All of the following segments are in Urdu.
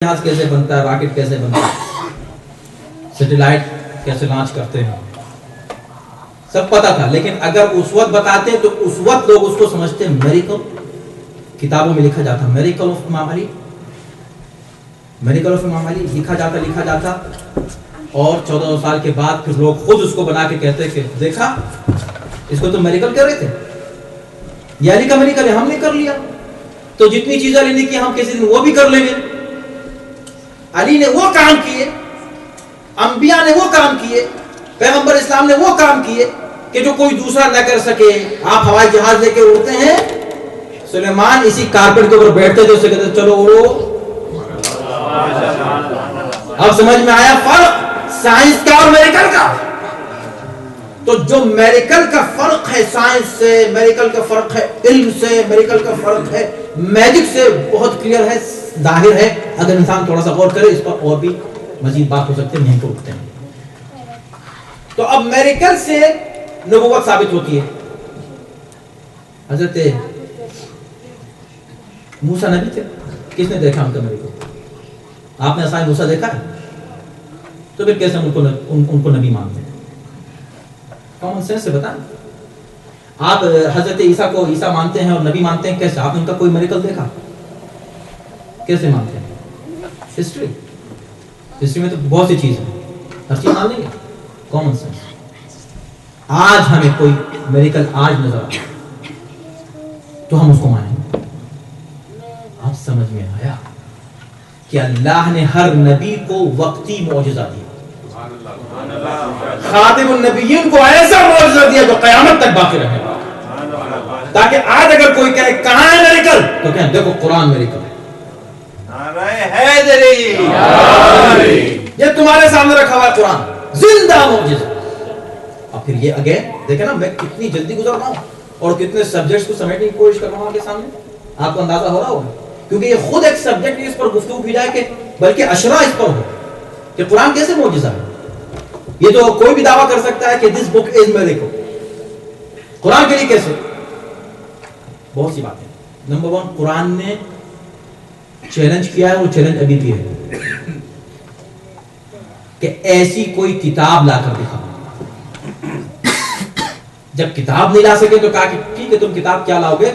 جہاز کیسے بنتا ہے، راکٹ کیسے بنتا ہے، سیٹلائٹ کیسے لانچ کرتے ہیں، سب پتا تھا. لیکن اگر اس وقت بتاتے تو اس وقت لوگ اس کو سمجھتے میریکل. کتابوں میں لکھا جاتا میریکل آف امام علی، میریکل آف امام علی لکھا جاتا اور 1400 سال کے بعد پھر لوگ خود اس کو بنا کے کہتے کہ دیکھا اس کو تو میریکل کہہ رہے تھے، یہ علی کا میریکل ہے، ہم نے کر لیا. تو جتنی چیزیں علی نے کی ہم کسی دن وہ بھی کر لیں گے. علی نے وہ کام کیے، انبیاء نے وہ کام کیے، پیغمبر اسلام نے وہ کام کیے کہ جو کوئی دوسرا نہ کر سکے. آپ ہوائی جہاز لے کے اڑتے ہیں، سلیمان اسی کارپیٹ کے اوپر بیٹھتے تھے، اسے کہتے چلو اڑو. اب سمجھ میں آیا فرق سائنس کا اور میریکل کا. تو جو میریکل کا فرق ہے سائنس سے، میریکل کا فرق ہے علم سے، میریکل کا فرق ہے میجک سے، بہت کلیئر ہے، ظاہر ہے. اگر انسان تھوڑا سا غور کرے اس پر اور بھی مزید بات ہو سکتے ہیں، نہیں تو اٹھتے ہیں. تو اب میریکل سے نبوت ثابت ہوتی ہے. حضرت موسیٰ نبی تھے، کس نے دیکھا ان کا میریکل؟ آپ نے عصائے موسیٰ دیکھا ہے؟ تو پھر کیسے ان کو نبی مانتے ہیں؟ کامن سینس سے بتائیں. آپ حضرت عیسیٰ کو عیسیٰ مانتے ہیں اور نبی مانتے ہیں، کیسے؟ آپ نے ان کا کوئی میریکل دیکھا؟ کیسے مانتے ہیں؟ ہسٹری میں تو بہت سی چیز ہے، ہر چیز مان لیں گے. Common sense. آج ہمیں کوئی میریکل آج نظر آیا تو ہم اس کو مانیں گے. اب سمجھ میں آیا کہ اللہ نے ہر نبی کو وقتی معجزہ دیا. خاتم النبیین کو ایسا معجزہ دیا جو قیامت تک باقی رہے گا، تاکہ آج اگر کوئی کہے کہاں ہے میریکل تو کہیں دیکھو قرآن میریکل ہے. یہ تمہارے سامنے رکھا ہوا ہے قرآن، زندہ معجزہ. اور پھر یہ اگین دیکھیں نا میں کتنی جلدی گزر رہا ہوں اور کتنے سبجیکٹس کو سمیٹنے کی کوشش کر رہا ہوں آپ کے سامنے. آپ کو اندازہ ہو رہا ہوگا کیونکہ یہ خود ایک سبجیکٹ اس پر گفتگو کی جائے کہ بلکہ اشرا اس پر ہو کہ قرآن کیسے معجزہ ہے. یہ تو کوئی بھی دعویٰ کر سکتا ہے کہ دس بک از میریکل. قرآن کے لیے کیسے؟ بہت سی باتیں. نمبر 1، قرآن نے چیلنج کیا ہے، وہ چیلنج ابھی بھی ہے کہ ایسی کوئی کتاب لا کر دکھاؤ. جب کتاب نہیں لا سکے تو کہا کہ ٹھیک ہے تم کتاب کیا لاؤ گے؟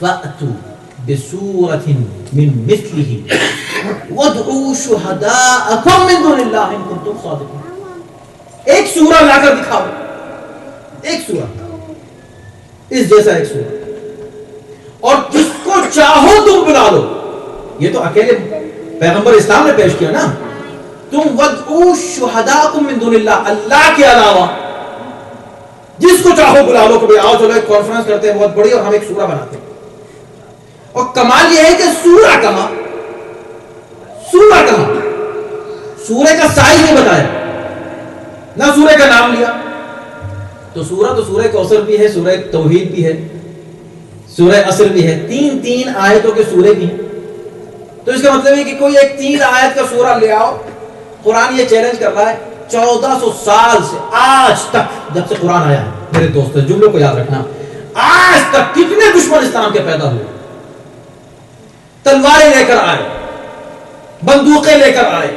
فَأْتُوا بِسُورَةٍ مِّن مِثْلِهِ وَادْعُوا شُهَدَاءَكُم مِّن دُونِ اللَّهِ إِن كُنتُمْ صَادِقِينَ. ایک سورہ لا کر دکھاؤ، ایک سورہ اس جیسا ایک سورہ، اور جس کو چاہو تم بلا لو. یہ تو اکیلے پیغمبر اسلام نے پیش کیا نا. تم وَادْعُوا شُهَدَاءَكُم مِّن دُونِ اللَّهِ، اللہ کے علاوہ جس کو چاہو بلا لو کہ آؤ چلو ایک کانفرنس کرتے ہیں بہت بڑی اور ہم ایک سورہ بناتے ہیں. اور کمال یہ ہے کہ سورہ کہاں، سورہ کا سائز نہیں بتایا، نہ سورہ کا نام لیا. تو سورہ کوثر بھی ہے، سورہ توحید بھی ہے، سورہ عصر بھی ہے، تین آیتوں کے سورے بھی ہیں. تو اس کا مطلب ہے کہ کوئی ایک 3 آیت کا سورہ لے آؤ. قرآن یہ چیلنج کر رہا ہے 1400 سال سے آج تک، جب سے قرآن آیا ہے. میرے دوست جملوں کو یاد رکھنا، آج تک کتنے دشمن اسلام کے پیدا ہوئے. تلواریں لے کر آئے، بندوقیں لے کر آئے،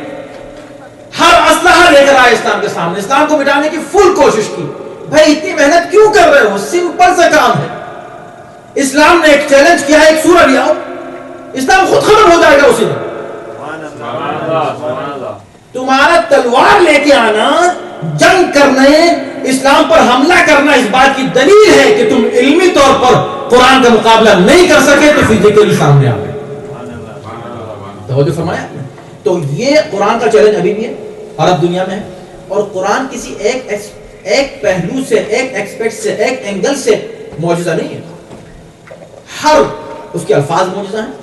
ہر اسلحہ لے کر آئے اسلام کے سامنے، اسلام کو مٹانے کی فل کوشش کی. بھائی اتنی محنت کیوں کر رہے ہو؟ سمپل سا کام ہے. اسلام نے ایک چیلنج کیا ہے، ایک سورہ لے آؤ، اسلام خود ختم ہو جائے گا اسی دن. تمہارا تلوار لے کے آنا، جنگ کرنے، اسلام پر حملہ کرنا اس بات کی دلیل ہے کہ تم علمی طور پر قرآن کا مقابلہ نہیں کر سکے تو فزیکلی سامنے آ گئے. توجہ فرمایا. تو یہ قرآن کا چیلنج ابھی بھی ہے اور اب دنیا میں ہے. اور قرآن کسی ایک پہلو سے، ایک ایکسپیکٹ سے، ایک اینگل سے معجزہ نہیں ہے. ہر اس کے الفاظ معجزہ ہیں.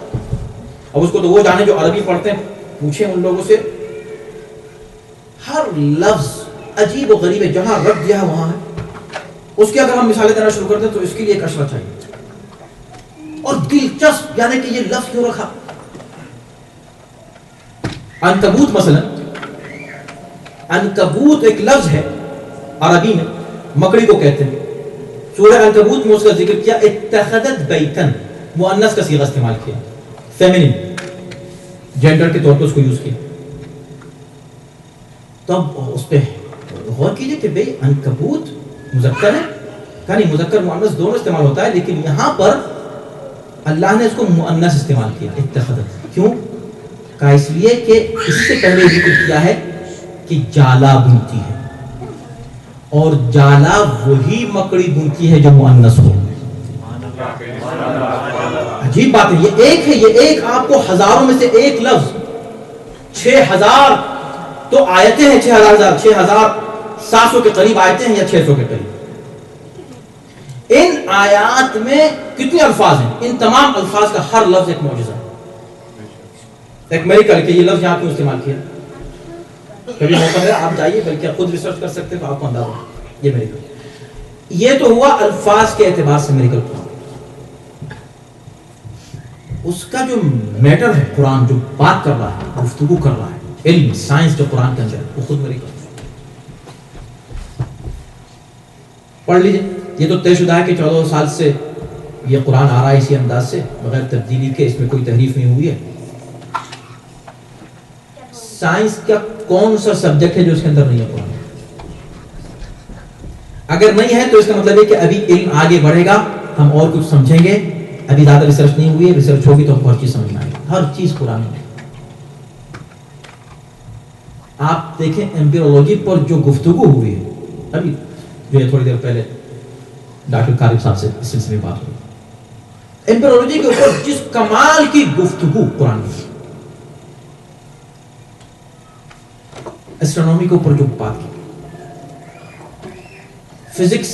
اب اس کو تو وہ جانے جو عربی پڑھتے ہیں، پوچھیں ان لوگوں سے. ہر لفظ عجیب و غریب ہے، جہاں رکھ دیا وہاں ہے. اس کی اگر ہم مثالیں دینا شروع کرتے ہیں تو اس کے لیے ایک اشرا چاہیے. اور دلچسپ یعنی کہ یہ لفظ کیوں رکھا. عنکبوت مثلا، عنکبوت ایک لفظ ہے عربی میں، مکڑی کو کہتے ہیں. سورہ عنکبوت میں اس کا ذکر کیا، اتخذت بیتن، مؤنث کا صیغہ استعمال کیا، فیمنن. جینڈر کے طور پہ اس کو یوز کیا. تب اس پہ غور کیجئے کہ بھئی عنکبوت مذکر ہے کہ نہیں, مذکر مؤنث دونوں استعمال ہوتا ہے, لیکن یہاں پر اللہ نے اس کو مؤنث استعمال کیا, اتخذت. کیوں کہا؟ اس لیے کہ اس سے پہلے ذکر کیا ہے کہ جالا بنتی ہے, اور جالا وہی مکڑی بنتی ہے جو مؤنث ہو. عجیب بات ہے, یہ ایک ہے, یہ ایک آپ کو ہزاروں میں سے ایک لفظ, 6000 تو آیتیں ہیں, 6700 کے قریب آیتیں ہیں یا 600 کے قریب. ان آیات میں کتنے الفاظ ہیں؟ ان تمام الفاظ کا ہر لفظ ایک معجزہ ہے, ایک میریکل. کہ یہ لفظ یہاں کیوں استعمال کیا, کبھی موقع ہے آپ جائیے, بلکہ آپ خود ریسرچ کر سکتے ہیں تو آپ کو اندازہ ہو. یہ میریکل, یہ تو ہوا الفاظ کے اعتبار سے میریکل. اس کا جو میٹر ہے, قرآن جو بات کر رہا ہے, گفتگو کر رہا ہے, علم سائنس جو قرآن کے اندر ہے, وہ خود میریکل. پڑھ لیجئے, یہ تو طے شدہ ہے کہ 14 سال سے یہ قرآن آ رہا ہے اسی انداز سے, بغیر تبدیلی کے, اس میں کوئی تحریف نہیں ہوئی ہے. سائنس کا کون سا سبجیکٹ ہے جو اس کے اندر نہیں ہے قرآن؟ اگر نہیں ہے تو اس کا مطلب ہے کہ ابھی علم آگے بڑھے گا, ہم اور کچھ سمجھیں گے. ابھی زیادہ ریسرچ نہیں ہوئی ہے, ریسرچ ہوگی تو ہم ہر چیز سمجھ میں آئے گی. ہر چیز قرآن میں. آپ دیکھیں ایمپیرولوجی پر جو گفتگو ہوئی ہے, ابھی جو تھوڑی دیر پہلے ڈاکٹر قارب صاحب سے اس سلسلے میں بات ہوئی, ایمپیرولوجی کے اوپر جس کمال کی گفتگو قرآن کی, ایسٹرونومی کے اوپر جو بات کی, فزکس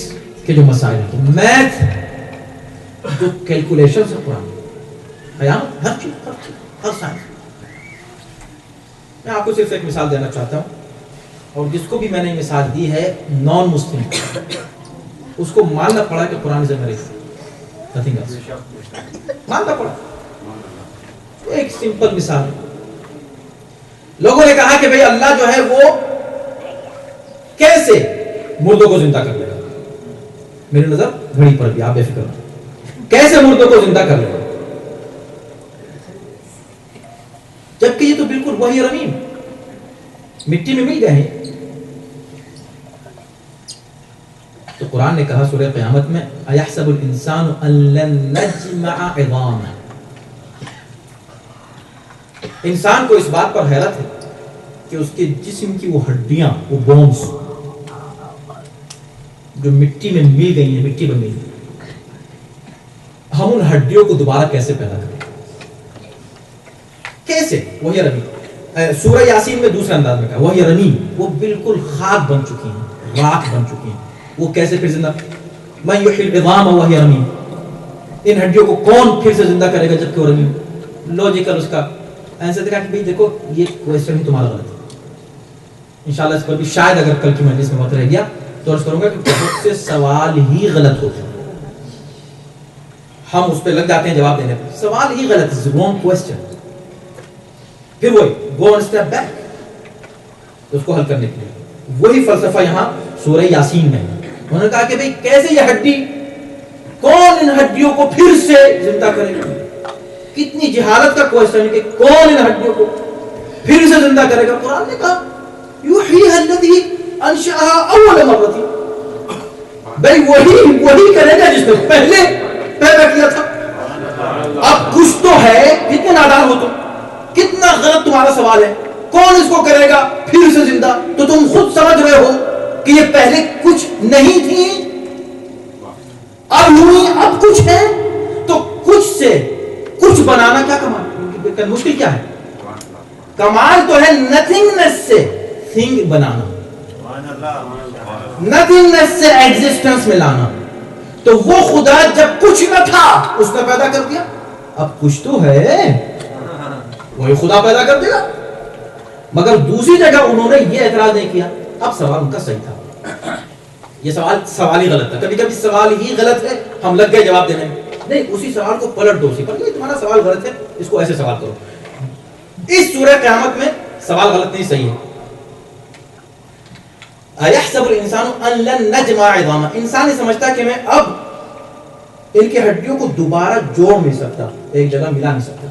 کے جو مسائل ہیں, میتھ جو کیلکولیشن سے قرآن, قیامت, ہر چیز, ہر سائنس. میں آپ کو صرف ایک مثال دینا چاہتا ہوں, اور جس کو بھی میں نے مثال دی ہے نان مسلم, اس کو ماننا پڑا کہ قرآن از نتھنگ ایلس, ماننا پڑا. ایک سمپل مثال ہے, لوگوں نے کہا کہ بھئی اللہ جو ہے وہ کیسے مردوں کو زندہ کر لے گا. میری نظر گھڑی پر بھی, آپ بے فکر ہو, کیسے مردوں کو زندہ کر لے گا, جبکہ یہ تو بالکل وہی رمیم, مٹی میں مل گئے ہیں. تو قرآن نے کہا سورہ قیامت میں, اَيَحْسَبُ الْإِنسَانُ أَن لَّن نَّجْمَعَ عِظَامَهُ. انسان کو اس بات پر حیرت ہے کہ اس کے جسم کی وہ ہڈیاں, وہ بونز جو مٹی میں مل گئی ہیں, مٹی بن گئی ہیں, ہم ان ہڈیوں کو دوبارہ کیسے پیدا کریں, کیسے؟ وہی رمیم. سورہ یاسین میں دوسرے انداز میں کہا وہی رمیم, وہ بالکل خاک بن چکی ہیں, راکھ بن چکی ہیں, وہ کیسے پھر زندہ؟ مَن یحیی العظام وہی رمیم, ان ہڈیوں کو کون پھر سے زندہ کرے گا جبکہ وہ رمیم. لوجیکل اس کا ایسے دیکھا کہ بھئی دیکھو یہ کوئسچن ہی تمہارا غلط ہے. انشاءاللہ اس پر بھی شاید اگر کل کی مجلس میں وقت رہ گیا تو عرض کروں گا کہ بہت سے سوال ہی غلط ہوتے ہیں, ہم اس پہ لگ جاتے ہیں جواب دینے پہ, سوال ہی غلط ہے, wrong question. پھر وہی go one step back, اس کو حل کرنے کے لیے وہی فلسفہ یہاں سورہ یاسین میں. انہوں نے کہا کہ بھئی کیسے یہ ہڈی, کون ان ہڈیوں کو پھر سے زندہ کرے گا. کتنی جہالت کا کوئسچن ہے کہ کون ان ہڈیوں کو پھر سے زندہ کرے گا. قرآن نے کہا یحییھا الذی انشأھا اول مرۃ, بھئی وہی کرے گا جس نے پہلے پیدا کیا تھا. اب کچھ تو ہے, کتنے نادان ہو تم, کتنا غلط تمہارا سوال ہے, کون اس کو کرے گا پھر سے زندہ. تو تم خود سمجھ رہے ہو کہ یہ پہلے کچھ نہیں تھی, اب ہوئی, اب کچھ ہے. تو کچھ سے کچھ بنانا کیا کمال, مشکل کیا ہے؟ کمال تو ہے نتھنگنس سے تھنگ بنانا, نتھنگنس سے ایگزسٹنس میں لانا. تو وہ خدا جب کچھ نہ تھا اس نے پیدا کر دیا, اب کچھ تو ہے, وہی خدا پیدا کر دے گا. مگر دوسری جگہ انہوں نے یہ اعتراض نہیں کیا. اب سوال ان کا صحیح تھا, یہ سوال ہی غلط تھا. کبھی کبھی سوال ہی غلط ہے, ہم لگ گئے جواب دینے میں. نہیں, اسی سوال کو پلٹ دو, تمہارا سوال غلط ہے, اس کو ایسے سوال کرو. اس سورہ قیامت میں سوال غلط نہیں, صحیح ہے. اَيَحْسَبُ الْإِنسَانُ أَن لَّن نَّجْمَعَ عِظَامَهُ, انسان یہ سمجھتا کہ میں اب ان کی ہڈیوں کو دوبارہ جوڑ نہیں سکتا, ایک جگہ ملا نہیں سکتا.